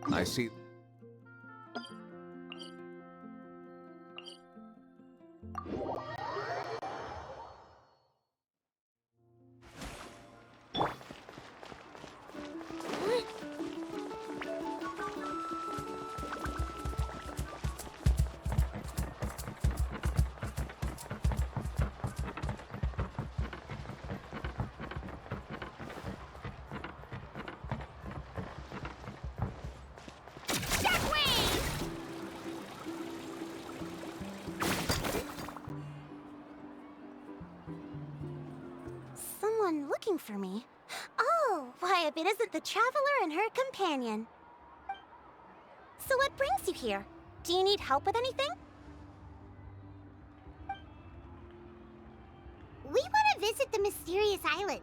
I see. Someone looking for me? Oh, why, if it isn't the traveler and her companion. So what brings you here? Do you need help with anything? We want to visit the mysterious island.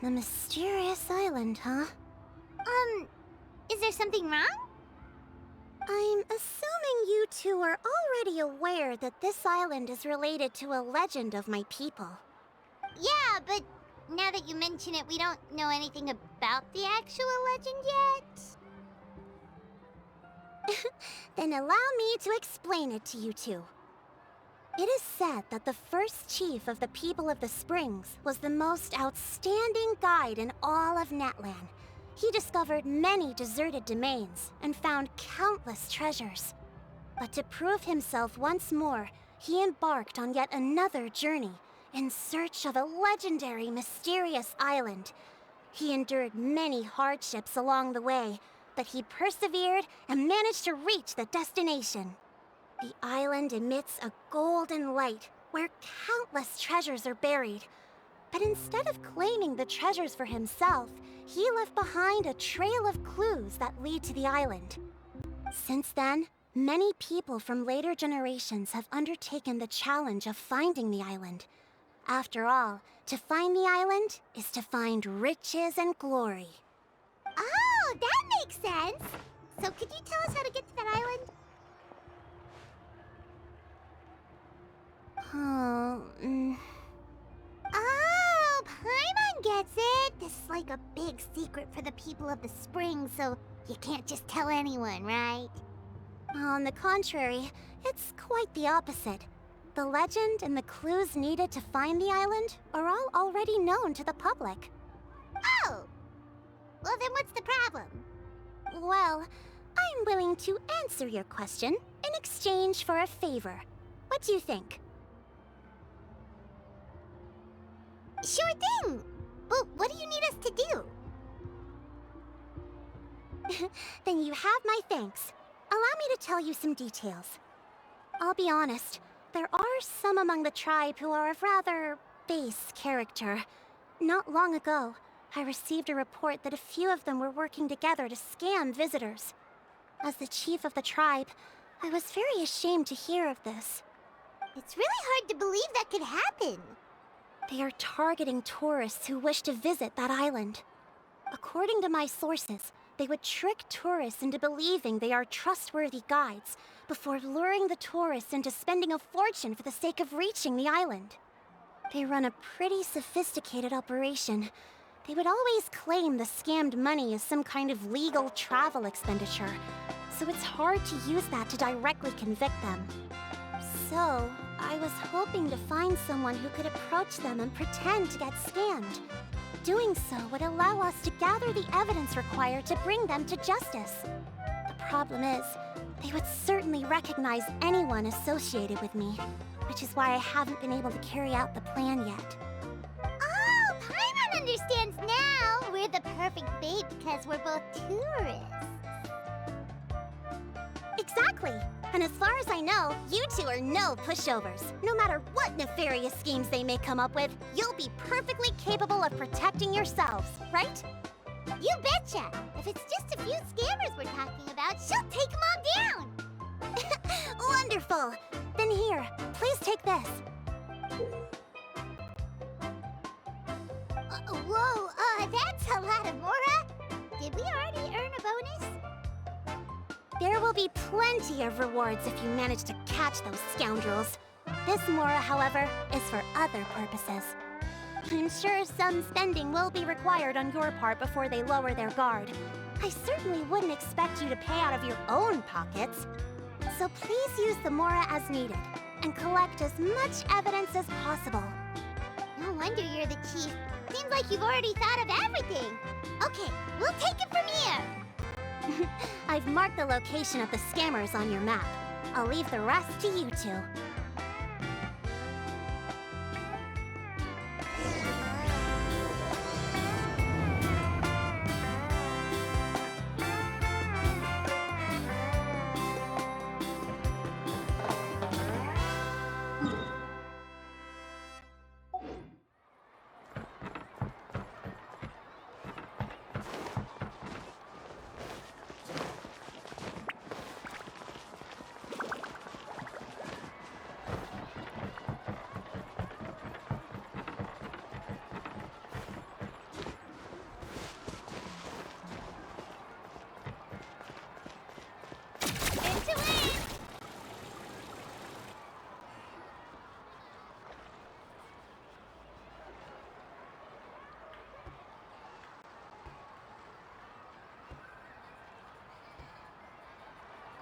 The mysterious island, huh? Is there something wrong? I'm assuming you two are already aware that this island is related to a legend of my people. Yeah, but now that you mention it, we don't know anything about the actual legend yet. Then allow me to explain it to you two. It is said that the first chief of the people of the Springs was the most outstanding guide in all of Natlan. He discovered many deserted domains and found countless treasures. But to prove himself once more, he embarked on yet another journey in search of a legendary, mysterious island. He endured many hardships along the way, but he persevered and managed to reach the destination. The island emits a golden light where countless treasures are buried. But instead of claiming the treasures for himself, he left behind a trail of clues that lead to the island. Since then, many people from later generations have undertaken the challenge of finding the island. After all, to find the island is to find riches and glory. Oh, that makes sense. So could you tell us how to get to that island? Oh, Paimon gets it. This is like a big secret for the people of the spring, so you can't just tell anyone, right? On the contrary, it's quite the opposite. The legend and the clues needed to find the island are all already known to the public. Oh! Well, then what's the problem? Well, I'm willing to answer your question in exchange for a favor. What do you think? Sure thing! But what do you need us to do? Then you have my thanks. Allow me to tell you some details. I'll be honest, there are some among the tribe who are of rather base character. Not long ago, I received a report that a few of them were working together to scam visitors. As the chief of the tribe, I was very ashamed to hear of this. It's really hard to believe that could happen. They are targeting tourists who wish to visit that island. According to my sources, they would trick tourists into believing they are trustworthy guides before luring the tourists into spending a fortune for the sake of reaching the island. They run a pretty sophisticated operation. They would always claim the scammed money is some kind of legal travel expenditure, so it's hard to use that to directly convict them. So, I was hoping to find someone who could approach them and pretend to get scammed. Doing so would allow us to gather the evidence required to bring them to justice. The problem is, they would certainly recognize anyone associated with me, which is why I haven't been able to carry out the plan yet. Oh, Paimon understands now! We're the perfect bait because we're both tourists. Exactly! And as far as I know, you two are no pushovers. No matter what nefarious schemes they may come up with, you'll be perfectly capable of protecting yourselves, right? You betcha! If it's just a few scammers we're talking about, she'll take them all down! Wonderful! Then here, please take this. Whoa, that's a lot of Mora! Did we already earn a bonus? There will be plenty of rewards if you manage to catch those scoundrels. This Mora, however, is for other purposes. I'm sure some spending will be required on your part before they lower their guard. I certainly wouldn't expect you to pay out of your own pockets. So please use the Mora as needed, and collect as much evidence as possible. No wonder you're the chief. Seems like you've already thought of everything. Okay, we'll take it from here. I've marked the location of the scammers on your map. I'll leave the rest to you two.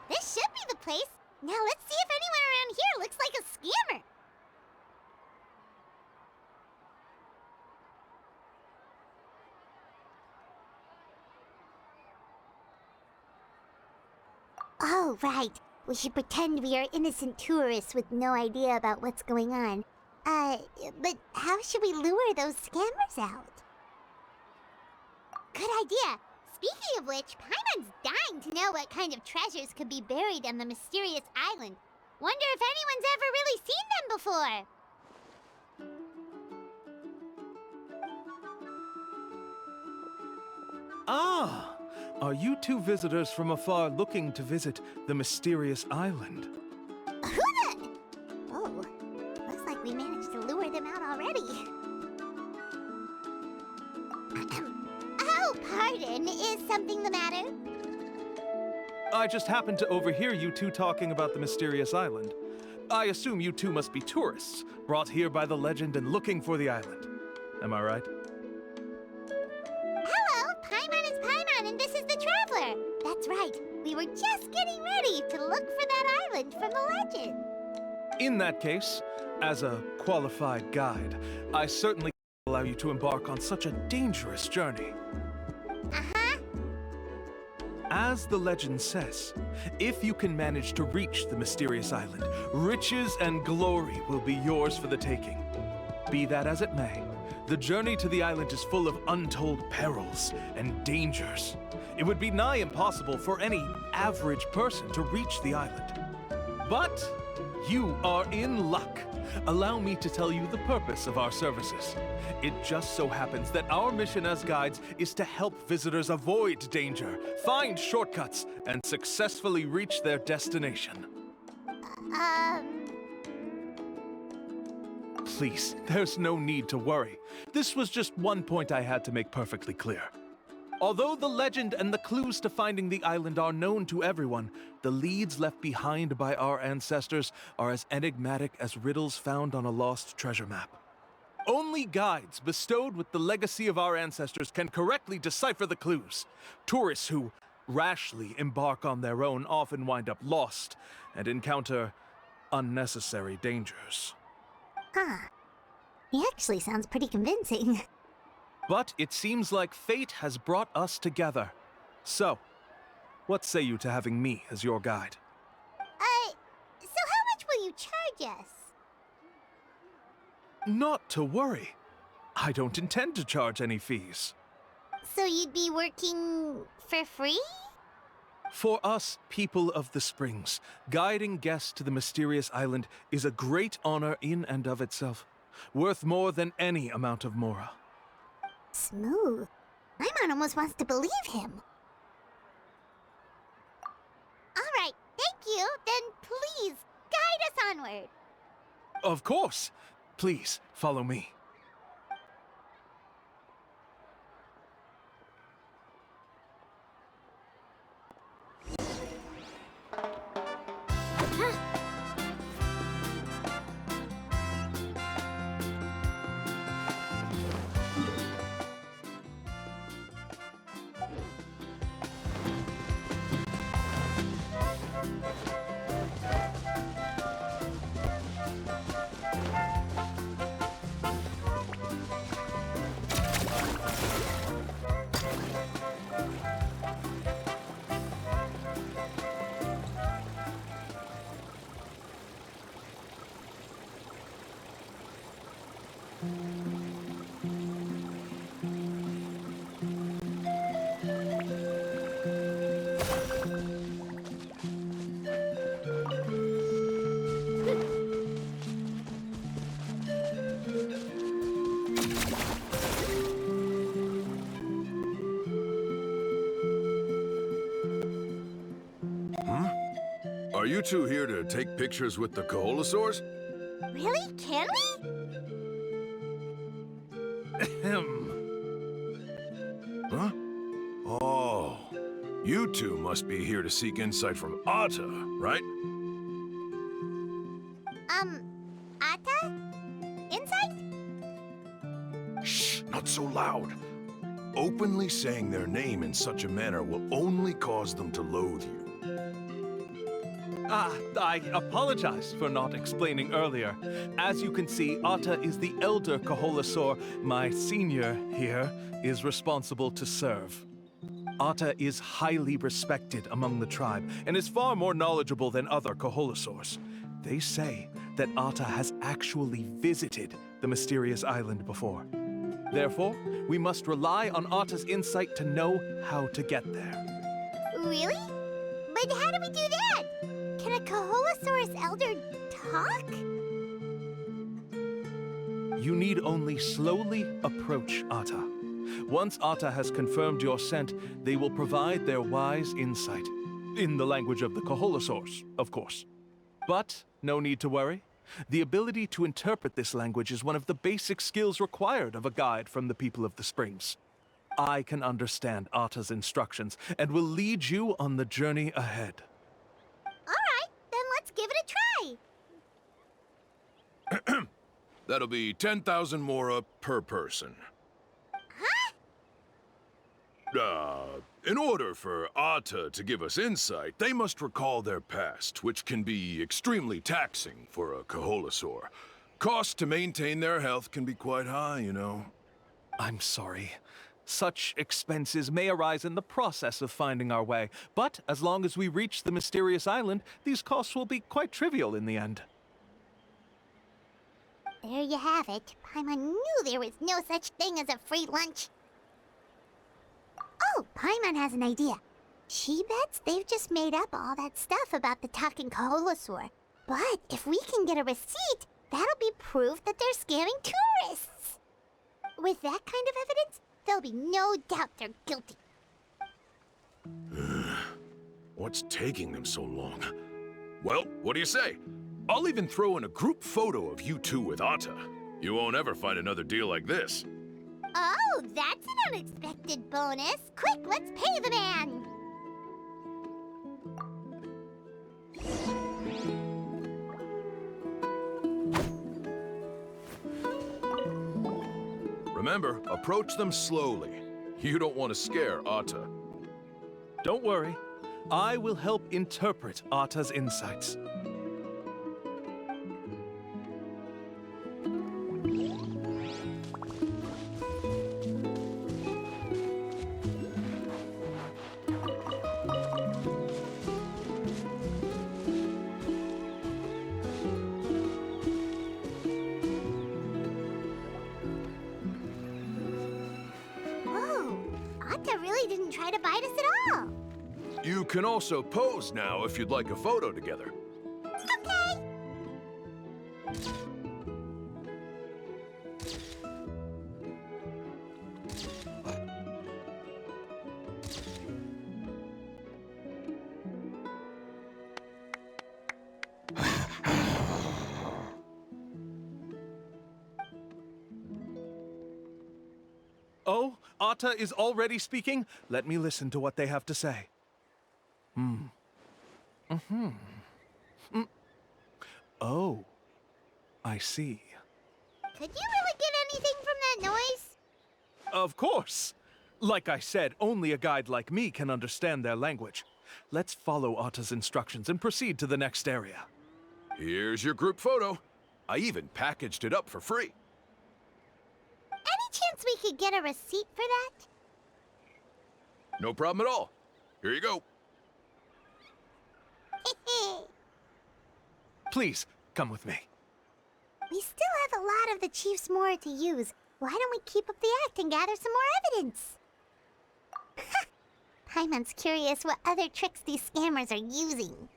This should be the place. Now let's see if anyone around here looks like a scammer. Oh, right. We should pretend we are innocent tourists with no idea about what's going on. But how should we lure those scammers out? Good idea. Speaking of which, Paimon's dying to know what kind of treasures could be buried on the mysterious island. Wonder if anyone's ever really seen them before. Ah! Are you two visitors from afar looking to visit the mysterious island? Who the... Oh, looks like we managed to lure them out already. Oh, pardon. Is something the matter? I just happened to overhear you two talking about the mysterious island. I assume you two must be tourists, brought here by the legend and looking for the island. Am I right? Hello, Paimon is Paimon, and this is the Traveler. That's right. We were just getting ready to look for that island from the legend. In that case, as a qualified guide, I certainly can't allow you to embark on such a dangerous journey. Uh-huh. As the legend says, if you can manage to reach the mysterious island, riches and glory will be yours for the taking. Be that as it may, the journey to the island is full of untold perils and dangers. It would be nigh impossible for any average person to reach the island. But you are in luck. Allow me to tell you the purpose of our services. It just so happens that our mission as guides is to help visitors avoid danger, find shortcuts, and successfully reach their destination. Please, there's no need to worry. This was just one point I had to make perfectly clear. Although the legend and the clues to finding the island are known to everyone, the leads left behind by our ancestors are as enigmatic as riddles found on a lost treasure map. Only guides bestowed with the legacy of our ancestors can correctly decipher the clues. Tourists who rashly embark on their own often wind up lost and encounter unnecessary dangers. Huh. He actually sounds pretty convincing. But it seems like fate has brought us together. So, what say you to having me as your guide? So how much will you charge us? Not to worry. I don't intend to charge any fees. So you'd be working for free? For us, people of the Springs, guiding guests to the mysterious island is a great honor in and of itself, worth more than any amount of Mora. Smooth. Paimon almost wants to believe him. All right, thank you. Then please, guide us onward. Of course. Please, follow me. you two here to take pictures with the Koholosaurs? Really? Can we? Ahem. Huh? Oh, you two must be here to seek insight from Atta, right? Atta? Insight? Shh, not so loud. Openly saying their name in such a manner will only cause them to loathe you. I apologize for not explaining earlier. As you can see, Atta is the elder Koholosaur. My senior here is responsible to serve. Atta is highly respected among the tribe and is far more knowledgeable than other Koholosaurs. They say that Atta has actually visited the mysterious island before. Therefore, we must rely on Atta's insight to know how to get there. Really? But how do we do that? Can a Koholosaurus elder talk? You need only slowly approach Atta. Once Atta has confirmed your scent, they will provide their wise insight. In the language of the Koholosaurs, of course. But no need to worry. The ability to interpret this language is one of the basic skills required of a guide from the people of the Springs. I can understand Atta's instructions and will lead you on the journey ahead. Alright, then let's give it a try. That'll be 10,000 mora per person. In order for Atta to give us insight, they must recall their past, which can be extremely taxing for a Koholosaur. Costs to maintain their health can be quite high, you know. I'm sorry. Such expenses may arise in the process of finding our way, but as long as we reach the mysterious island, these costs will be quite trivial in the end. There you have it. Paimon knew there was no such thing as a free lunch. Oh, Paimon has an idea. She bets they've just made up all that stuff about the talking Koholosaur. But if we can get a receipt, that'll be proof that they're scamming tourists. With that kind of evidence, there'll be no doubt they're guilty. What's taking them so long? Well, what do you say? I'll even throw in a group photo of you two with Atta. You won't ever find another deal like this. Oh, that's an unexpected bonus. Quick, let's pay the man. Remember, approach them slowly. You don't want to scare Atta. Don't worry. I will help interpret Atta's insights. Atta really didn't try to bite us at all. You can also pose now if you'd like a photo together. Okay. Oh, Atta is already speaking? Let me listen to what they have to say. Oh, I see. Could you really get anything from that noise? Of course. Like I said, only a guide like me can understand their language. Let's follow Atta's instructions and proceed to the next area. Here's your group photo. I even packaged it up for free. Any chance we could get a receipt for that? No problem at all. Here you go. Please, come with me. We still have a lot of the Chief's more to use. Why don't we keep up the act and gather some more evidence? Paimon's curious what other tricks these scammers are using.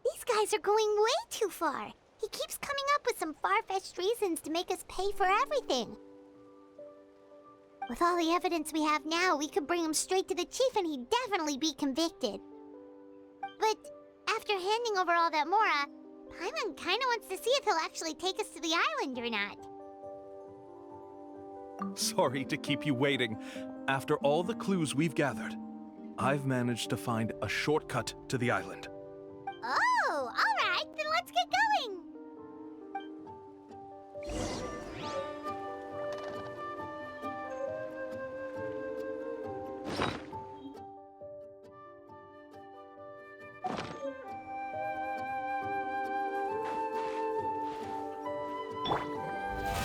These guys are going way too far. He keeps coming up with some far-fetched reasons to make us pay for everything. With all the evidence we have now, we could bring him straight to the chief and he'd definitely be convicted. But after handing over all that Mora, Paimon kinda wants to see if he'll actually take us to the island or not. Sorry to keep you waiting. After all the clues we've gathered, I've managed to find a shortcut to the island. Oh, alright, then let's get going!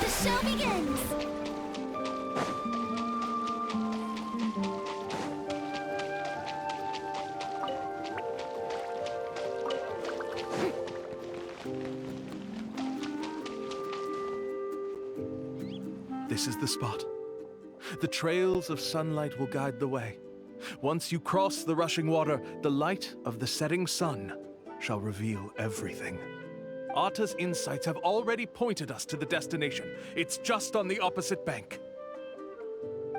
The show begins! This is the spot. The trails of sunlight will guide the way. Once you cross the rushing water, the light of the setting sun shall reveal everything. Atta's insights have already pointed us to the destination. It's just on the opposite bank.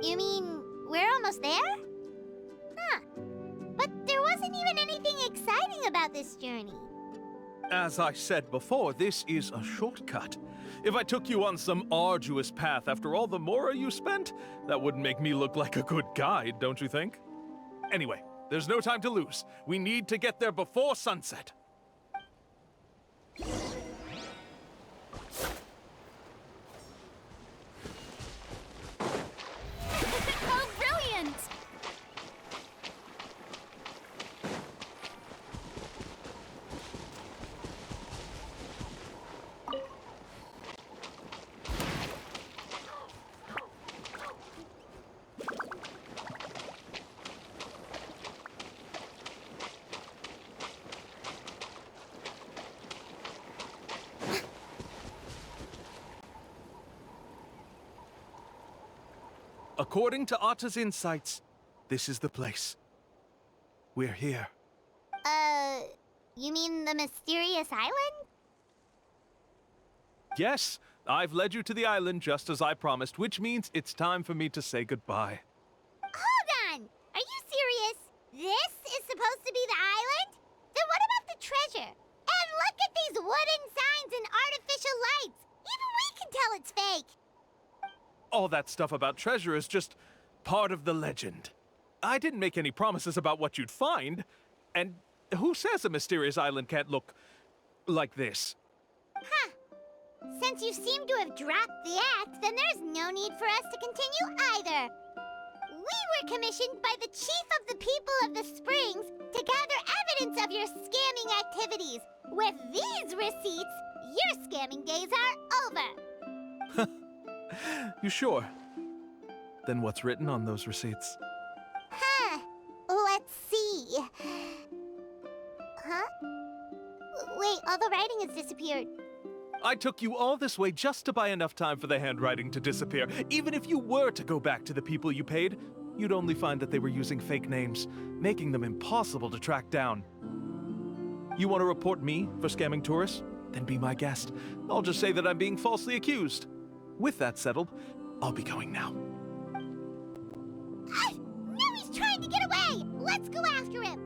You mean, we're almost there? Huh. But there wasn't even anything exciting about this journey. As I said before, this is a shortcut. If I took you on some arduous path after all the Mora you spent, that wouldn't make me look like a good guide, don't you think? Anyway, there's no time to lose. We need to get there before sunset. Oh, brilliant! According to Atta's insights, this is the place. We're here. You mean the mysterious island? Yes, I've led you to the island just as I promised, which means it's time for me to say goodbye. Hold on! Are you serious? This is supposed to be the island? Then what about the treasure? And look at these wooden signs and artificial lights! Even we can tell it's fake! All that stuff about treasure is just part of the legend. I didn't make any promises about what you'd find. And who says a mysterious island can't look like this? Huh. Since you seem to have dropped the act, then there's no need for us to continue either. We were commissioned by the chief of the people of the Springs to gather evidence of your scamming activities. With these receipts, your scamming days are over. You sure? Then what's written on those receipts? Huh. Let's see. Huh? Wait, all the writing has disappeared. I took you all this way just to buy enough time for the handwriting to disappear. Even if you were to go back to the people you paid, you'd only find that they were using fake names, making them impossible to track down. You want to report me for scamming tourists? Then be my guest. I'll just say that I'm being falsely accused. With that settled, I'll be going now. Now he's trying to get away! Let's go after him!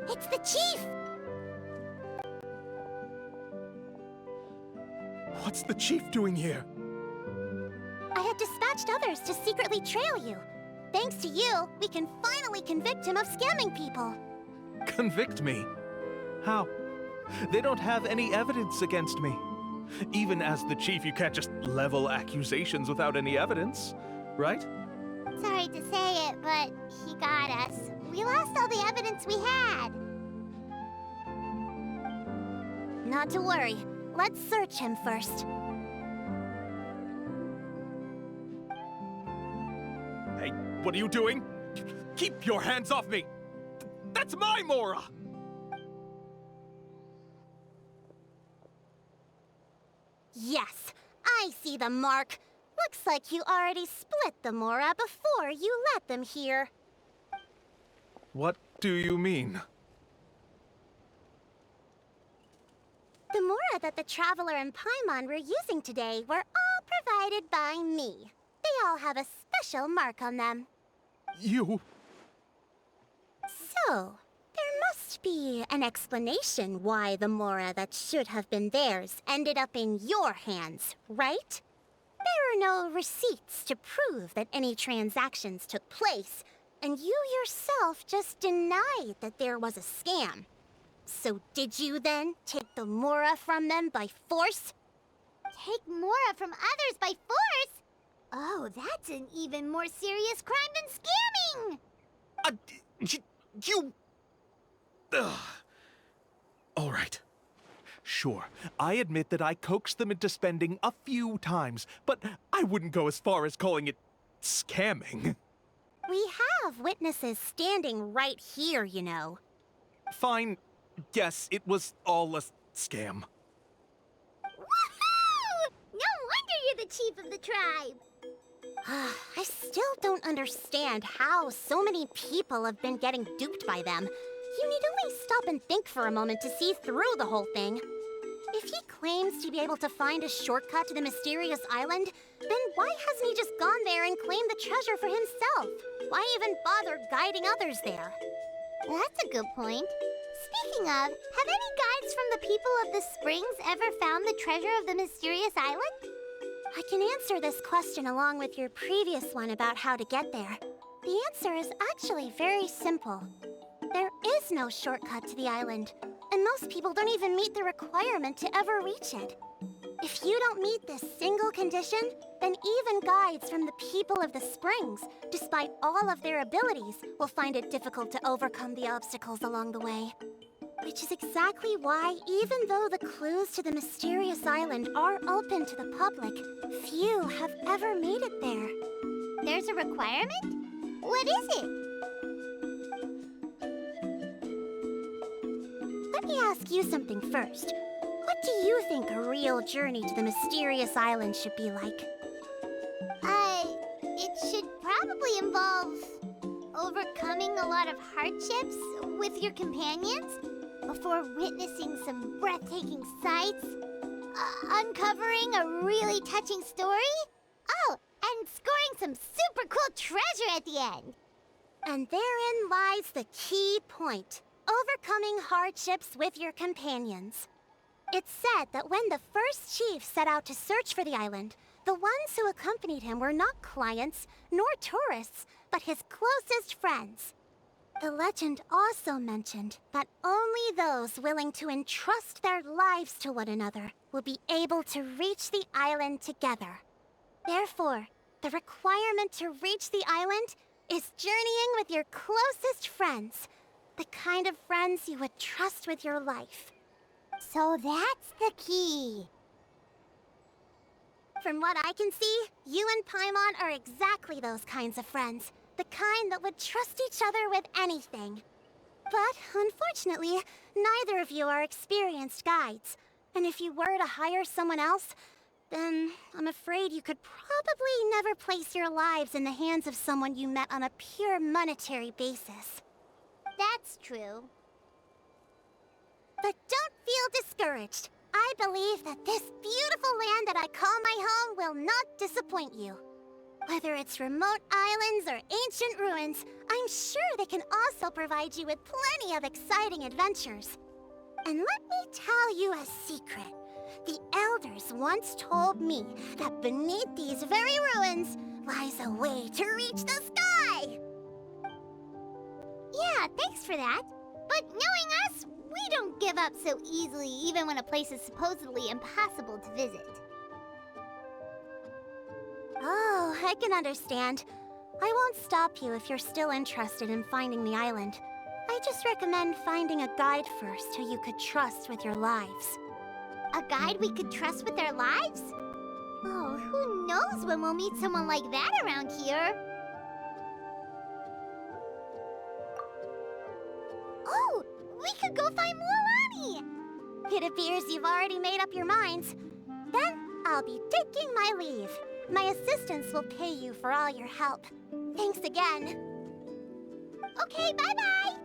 It's the chief! What's the chief doing here? I have dispatched others to secretly trail you. Thanks to you, we can finally convict him of scamming people. Convict me? How? They don't have any evidence against me. Even as the chief, you can't just level accusations without any evidence, right? Sorry to say it, but he got us. We lost all the evidence we had. Not to worry. Let's search him first. Hey, what are you doing? Keep your hands off me! That's my Mora! Yes, I see the mark. Looks like you already split the Mora before you let them here. What do you mean? The Mora that the Traveler and Paimon were using today were all provided by me. They all have a special mark on them. You... So, there must be an explanation why the Mora that should have been theirs ended up in your hands, right? There are no receipts to prove that any transactions took place, and you yourself just denied that there was a scam. So did you then take the Mora from them by force? Take Mora from others by force? Oh, that's an even more serious crime than scamming! You... Ugh. All right. Sure, I admit that I coaxed them into spending a few times, but I wouldn't go as far as calling it scamming. We have witnesses standing right here, you know. Fine. Yes, it was all a scam. Woohoo! No wonder you're the chief of the tribe! I still don't understand how so many people have been getting duped by them. You need only stop and think for a moment to see through the whole thing. If he claims to be able to find a shortcut to the mysterious island, then why hasn't he just gone there and claimed the treasure for himself? Why even bother guiding others there? That's a good point. Speaking of, have any guides from the people of the Springs ever found the treasure of the mysterious island? I can answer this question along with your previous one about how to get there. The answer is actually very simple. There is no shortcut to the island, and most people don't even meet the requirement to ever reach it. If you don't meet this single condition, then even guides from the people of the Springs, despite all of their abilities, will find it difficult to overcome the obstacles along the way. Which is exactly why, even though the clues to the mysterious island are open to the public, few have ever made it there. There's a requirement? What is it? Let me ask you something first. What do you think a real journey to the mysterious island should be like? It should probably involve overcoming a lot of hardships with your companions before witnessing some breathtaking sights, uncovering a really touching story, oh, and scoring some super cool treasure at the end. And therein lies the key point. Overcoming hardships with your companions. It's said that when the first chief set out to search for the island, the ones who accompanied him were not clients nor tourists, but his closest friends. The legend also mentioned that only those willing to entrust their lives to one another will be able to reach the island together. Therefore, the requirement to reach the island is journeying with your closest friends, the kind of friends you would trust with your life. So that's the key. From what I can see, you and Paimon are exactly those kinds of friends. The kind that would trust each other with anything. But, unfortunately, neither of you are experienced guides. And if you were to hire someone else, then I'm afraid you could probably never place your lives in the hands of someone you met on a pure monetary basis. That's true. But don't feel discouraged. I believe that this beautiful land that I call my home will not disappoint you. Whether it's remote islands or ancient ruins, I'm sure they can also provide you with plenty of exciting adventures. And let me tell you a secret. The elders once told me that beneath these very ruins lies a way to reach the sky! Yeah, thanks for that. But knowing us, we don't give up so easily even when a place is supposedly impossible to visit. Oh, I can understand. I won't stop you if you're still interested in finding the island. I just recommend finding a guide first who you could trust with your lives. A guide we could trust with our lives? Oh, who knows when we'll meet someone like that around here? Oh, we could go find Mualani! It appears you've already made up your minds. Then I'll be taking my leave. My assistants will pay you for all your help. Thanks again. Okay, bye-bye.